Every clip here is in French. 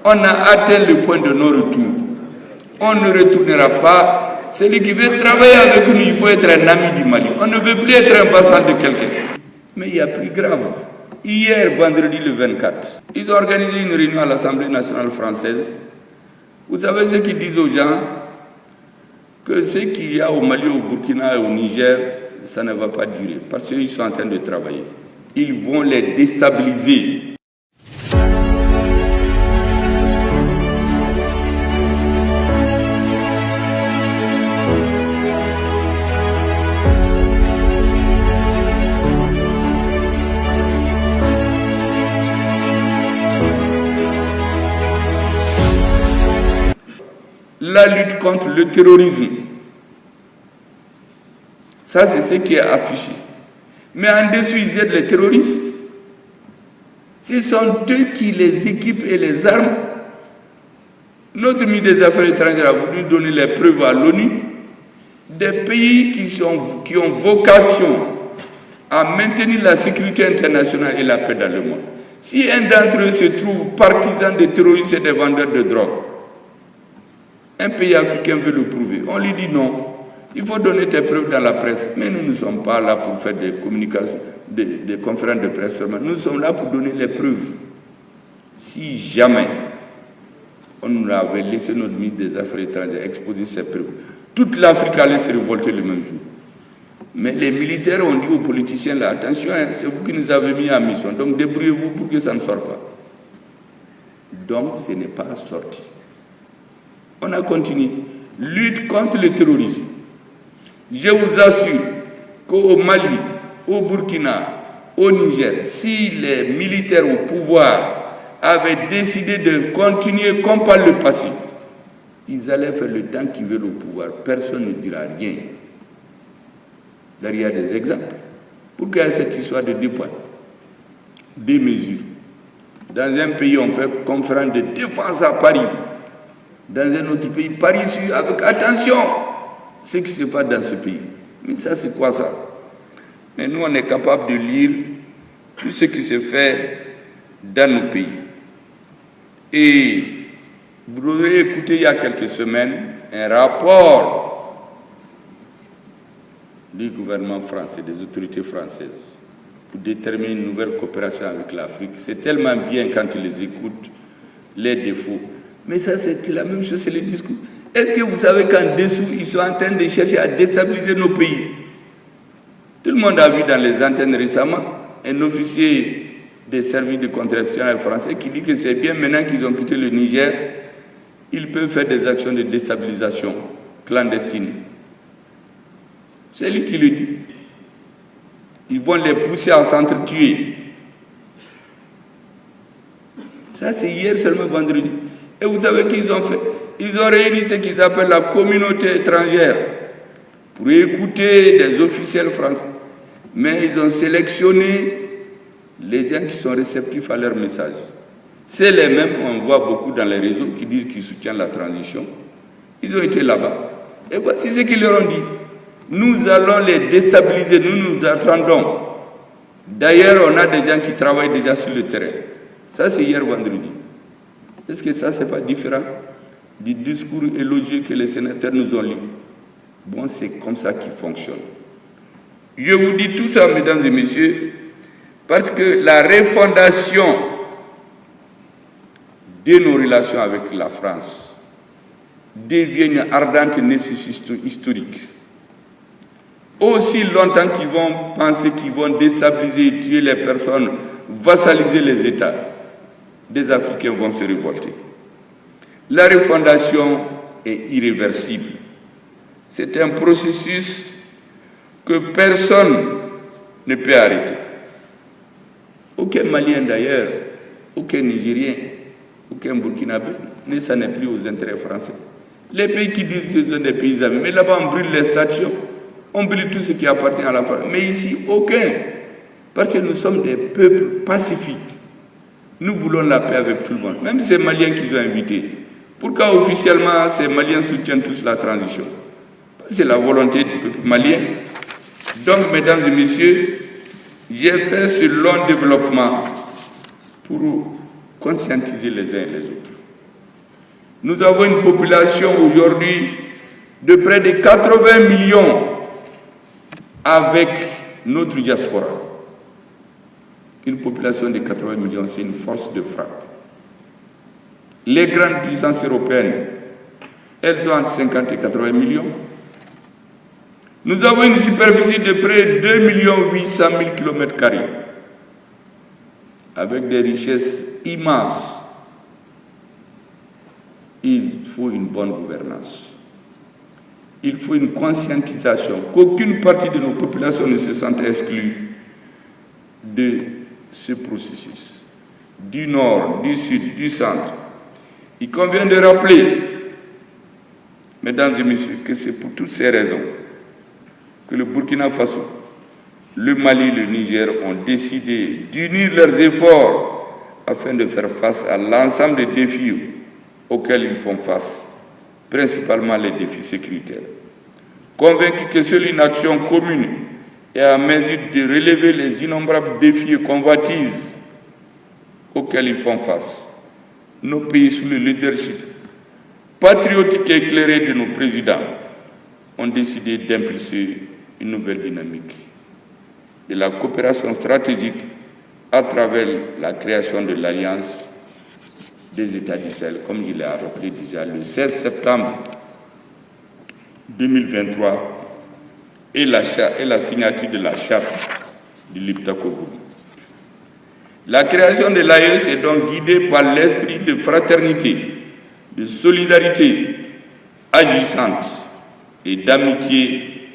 On a atteint le point de non-retour. On ne retournera pas. Celui qui veut travailler avec nous, il faut être un ami du Mali. On ne veut plus être un vassal de quelqu'un. Mais il y a plus grave. Hier, vendredi le 24, ils ont organisé une réunion à l'Assemblée nationale française. Vous savez ce qu'ils disent aux gens? Que ce qu'il y a au Mali, au Burkina et au Niger, ça ne va pas durer. Parce qu'ils sont en train de travailler. Ils vont les déstabiliser. La lutte contre le terrorisme, ça c'est ce qui est affiché. Mais en dessous, ils aident les terroristes. Ce sont eux qui les équipent et les arment. Notre ministre des Affaires étrangères a voulu donner les preuves à l'ONU des pays qui ont vocation à maintenir la sécurité internationale et la paix dans le monde. Si un d'entre eux se trouve partisan des terroristes et des vendeurs de drogue, un pays africain veut le prouver. On lui dit non, il faut donner tes preuves dans la presse. Mais nous ne sommes pas là pour faire des communications, des conférences de presse seulement. Nous sommes là pour donner les preuves. Si jamais on avait laissé notre ministre des Affaires étrangères exposer ses preuves, toute l'Afrique allait se révolter le même jour. Mais les militaires ont dit aux politiciens, là, attention, hein, c'est vous qui nous avez mis en mission, donc débrouillez-vous pour que ça ne sorte pas. Donc ce n'est pas sorti. On a continué. Lutte contre le terrorisme. Je vous assure qu'au Mali, au Burkina, au Niger, si les militaires au pouvoir avaient décidé de continuer comme par le passé, ils allaient faire le temps qu'ils veulent au pouvoir. Personne ne dira rien. Derrière des exemples. Pourquoi il y a cette histoire de deux points, des mesures? Dans un pays, on fait conférence de défense à Paris. Dans un autre pays, Paris suit avec attention ce qui se passe dans ce pays. Mais ça, c'est quoi ça? Mais nous, on est capable de lire tout ce qui se fait dans nos pays. Et vous aurez écouté il y a quelques semaines un rapport du gouvernement français, des autorités françaises, pour déterminer une nouvelle coopération avec l'Afrique. C'est tellement bien quand ils les écoutent, les défauts. Mais ça, c'est la même chose, c'est le discours. Est-ce que vous savez qu'en dessous, ils sont en train de chercher à déstabiliser nos pays? Tout le monde a vu dans les antennes récemment un officier des services de contre-espionnage français qui dit que c'est bien maintenant qu'ils ont quitté le Niger, ils peuvent faire des actions de déstabilisation clandestine. C'est lui qui le dit. Ils vont les pousser à s'entretuer. Ça, c'est hier seulement vendredi. Et vous savez qu'ils ont fait? Ils ont réuni ce qu'ils appellent la communauté étrangère pour écouter des officiels français. Mais ils ont sélectionné les gens qui sont réceptifs à leur message. C'est les mêmes, on voit beaucoup dans les réseaux, qui disent qu'ils soutiennent la transition. Ils ont été là-bas. Et voici ce qu'ils leur ont dit. Nous allons les déstabiliser, nous attendons. D'ailleurs, on a des gens qui travaillent déjà sur le terrain. Ça, c'est hier vendredi. Est-ce que ça, ce n'est pas différent du discours élogieux que les sénateurs nous ont lu? Bon, c'est comme ça qu'ils fonctionnent. Je vous dis tout ça, mesdames et messieurs, parce que la refondation de nos relations avec la France devient une ardente nécessité historique. Aussi longtemps qu'ils vont penser qu'ils vont déstabiliser et tuer les personnes, vassaliser les États, des Africains vont se révolter. La refondation est irréversible. C'est un processus que personne ne peut arrêter. Aucun Malien d'ailleurs, aucun Nigérien, aucun Burkinabé ne s'en est plus aux intérêts français. Les pays qui disent que ce sont des pays amis, mais là-bas on brûle les statues, on brûle tout ce qui appartient à la France. Mais ici, aucun. Parce que nous sommes des peuples pacifiques. Nous voulons la paix avec tout le monde, même ces Maliens qu'ils ont invités. Pourquoi officiellement ces Maliens soutiennent tous la transition? C'est la volonté du peuple malien. Donc, mesdames et messieurs, j'ai fait ce long développement pour conscientiser les uns et les autres. Nous avons une population aujourd'hui de près de 80 millions avec notre diaspora. Une population de 80 millions, c'est une force de frappe. Les grandes puissances européennes, elles ont entre 50 et 80 millions. Nous avons une superficie de près de 2 800 000 km², avec des richesses immenses. Il faut une bonne gouvernance. Il faut une conscientisation, qu'aucune partie de nos populations ne se sente exclue de ce processus. Du nord, du sud, du centre. Il convient de rappeler, mesdames et messieurs, que c'est pour toutes ces raisons que le Burkina Faso, le Mali et le Niger ont décidé d'unir leurs efforts afin de faire face à l'ensemble des défis auxquels ils font face, principalement les défis sécuritaires. Convaincus que seule une action commune est à mesure de relever les innombrables défis et convoitises auxquels ils font face, nos pays sous le leadership patriotique et éclairé de nos présidents ont décidé d'impulser une nouvelle dynamique de la coopération stratégique à travers la création de l'Alliance des États du Sahel, comme je l'ai rappelé déjà le 16 septembre 2023, et la signature de la charte de l'Iptako. La création de l'AES est donc guidée par l'esprit de fraternité, de solidarité agissante et d'amitié,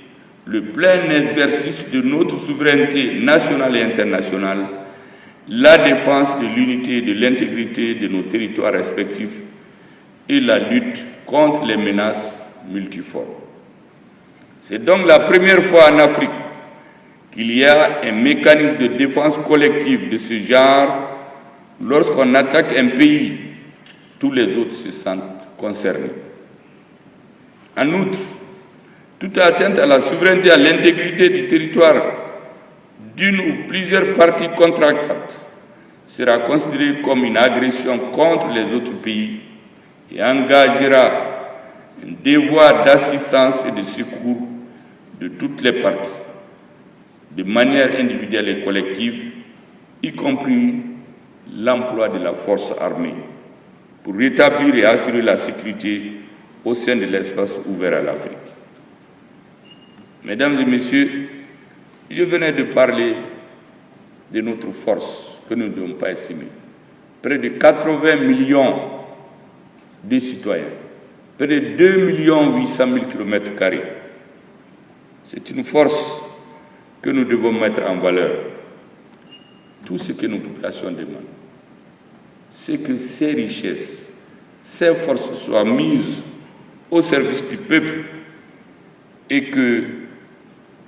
le plein exercice de notre souveraineté nationale et internationale, la défense de l'unité et de l'intégrité de nos territoires respectifs et la lutte contre les menaces multiformes. C'est donc la première fois en Afrique qu'il y a un mécanisme de défense collective de ce genre. Lorsqu'on attaque un pays, tous les autres se sentent concernés. En outre, toute atteinte à la souveraineté et à l'intégrité du territoire d'une ou plusieurs parties contractantes sera considérée comme une agression contre les autres pays et engagera un devoir d'assistance et de secours de toutes les parties, de manière individuelle et collective, y compris l'emploi de la force armée, pour rétablir et assurer la sécurité au sein de l'espace ouvert à l'Afrique. Mesdames et messieurs, je venais de parler de notre force que nous ne devons pas estimer. Près de 80 millions de citoyens, près de 2 800 000 km². C'est une force que nous devons mettre en valeur. Tout ce que nos populations demandent, c'est que ces richesses, ces forces soient mises au service du peuple et que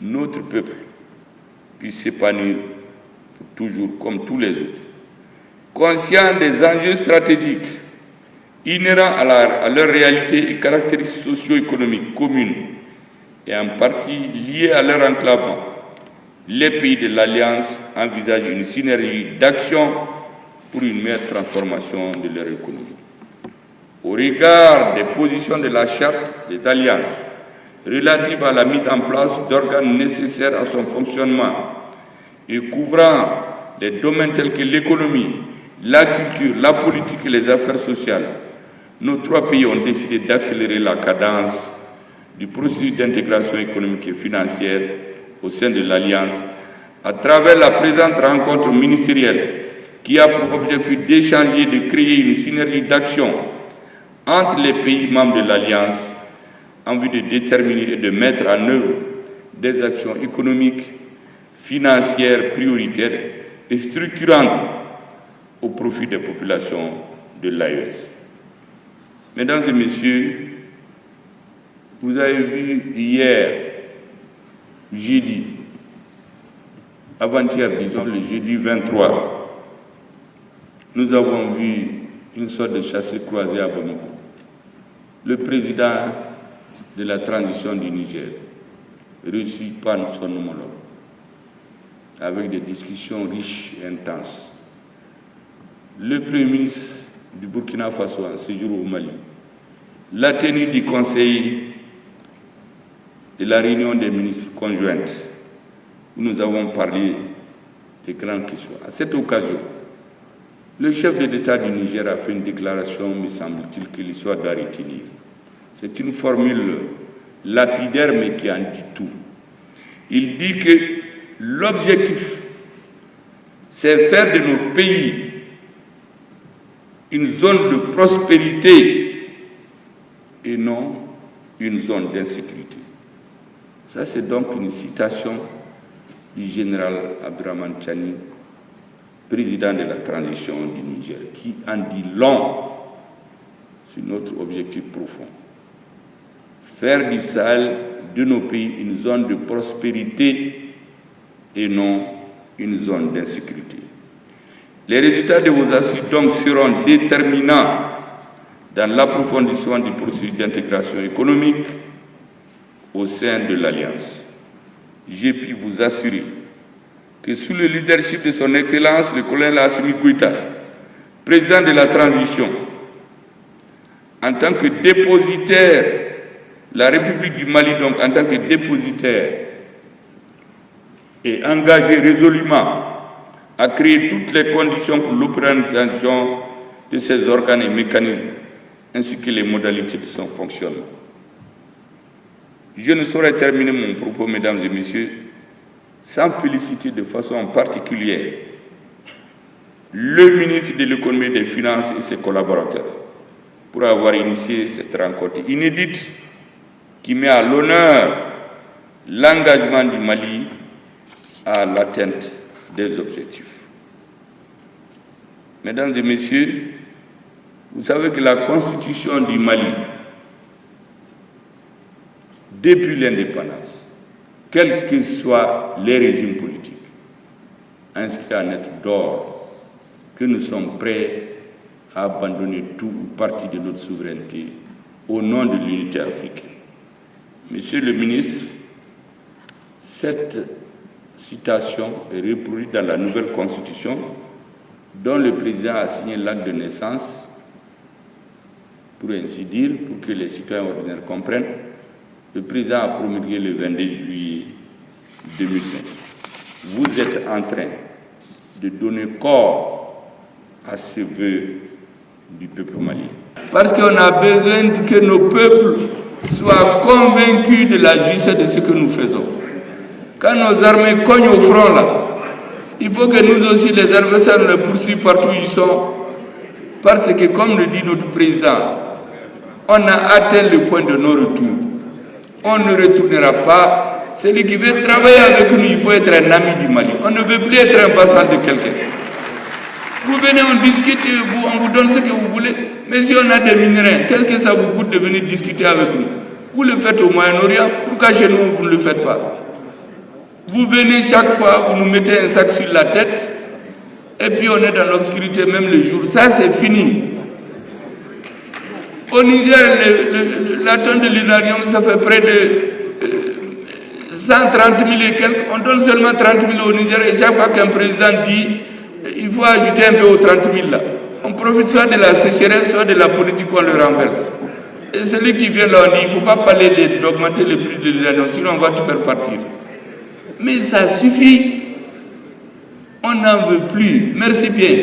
notre peuple puisse s'épanouir pour toujours comme tous les autres. Conscient des enjeux stratégiques inhérents à leur réalité et caractéristiques socio-économiques communes et en partie liées à leur enclavement, les pays de l'Alliance envisagent une synergie d'action pour une meilleure transformation de leur économie. Au regard des positions de la Charte des Alliances relative à la mise en place d'organes nécessaires à son fonctionnement et couvrant des domaines tels que l'économie, la culture, la politique et les affaires sociales, nos trois pays ont décidé d'accélérer la cadence du processus d'intégration économique et financière au sein de l'Alliance à travers la présente rencontre ministérielle qui a pour objectif d'échanger et de créer une synergie d'action entre les pays membres de l'Alliance en vue de déterminer et de mettre en œuvre des actions économiques, financières prioritaires et structurantes au profit des populations de l'AES. Mesdames et messieurs, vous avez vu hier, jeudi, avant-hier, disons le jeudi 23, nous avons vu une sorte de chassé-croisé à Bamako. Le président de la transition du Niger, reçu par son homologue, avec des discussions riches et intenses. Le Premier ministre du Burkina Faso en séjour au Mali, la tenue du Conseil de la réunion des ministres conjointes, où nous avons parlé des grandes questions. À cette occasion, le chef de l'État du Niger a fait une déclaration, me semble-t-il, que l'histoire doit retenir. C'est une formule lapidaire, mais qui en dit tout. Il dit que l'objectif, c'est faire de nos pays une zone de prospérité et non une zone d'insécurité. Ça, c'est donc une citation du général Abdraman Tchani, président de la transition du Niger, qui en dit long sur notre objectif profond. Faire du Sahel, de nos pays, une zone de prospérité et non une zone d'insécurité. Les résultats de vos assises donc seront déterminants dans l'approfondissement du processus d'intégration économique au sein de l'Alliance. J'ai pu vous assurer que sous le leadership de son Excellence, le colonel Assimi Goïta, président de la transition, en tant que dépositaire, la République du Mali, donc en tant que dépositaire, est engagée résolument à créer toutes les conditions pour l'opérationnalisation de ces organes et mécanismes, ainsi que les modalités de son fonctionnement. Je ne saurais terminer mon propos, mesdames et messieurs, sans féliciter de façon particulière le ministre de l'Économie et des Finances et ses collaborateurs pour avoir initié cette rencontre inédite qui met à l'honneur l'engagement du Mali à l'atteinte des objectifs. Mesdames et messieurs, vous savez que la constitution du Mali, depuis l'indépendance, quels que soient les régimes politiques, inscrit en lettres d'or que nous sommes prêts à abandonner tout ou partie de notre souveraineté au nom de l'unité africaine. Monsieur le ministre, cette citation est reproduite dans la nouvelle constitution dont le président a signé l'acte de naissance, pour ainsi dire, pour que les citoyens ordinaires comprennent. Le président a promulgué le 22 juillet 2020. Vous êtes en train de donner corps à ce vœu du peuple malien. Parce qu'on a besoin que nos peuples soient convaincus de la justesse de ce que nous faisons. Quand nos armées cognent au front là, il faut que nous aussi, les adversaires, nous les poursuivent partout où ils sont. Parce que, comme le dit notre président, on a atteint le point de non-retour. On ne retournera pas. Celui qui veut travailler avec nous, il faut être un ami du Mali. On ne veut plus être un vassal de quelqu'un. Vous venez, on discute, on vous donne ce que vous voulez. Mais si on a des minerais, qu'est-ce que ça vous coûte de venir discuter avec nous? Vous le faites au Moyen-Orient, pourquoi chez nous, vous ne le faites pas? Vous venez chaque fois, vous nous mettez un sac sur la tête, et puis on est dans l'obscurité même le jour. Ça, c'est fini. Au Niger, la tonne de l'uranium, ça fait près de 130 000 et quelques. On donne seulement 30 000 au Niger, et chaque fois qu'un président dit il faut ajouter un peu aux 30 000 là, on profite soit de la sécheresse, soit de la politique qu'on le renverse. Et celui qui vient là, on dit il ne faut pas parler d'augmenter le prix de l'uranium, sinon on va tout faire partir. Mais ça suffit. On n'en veut plus. Merci bien.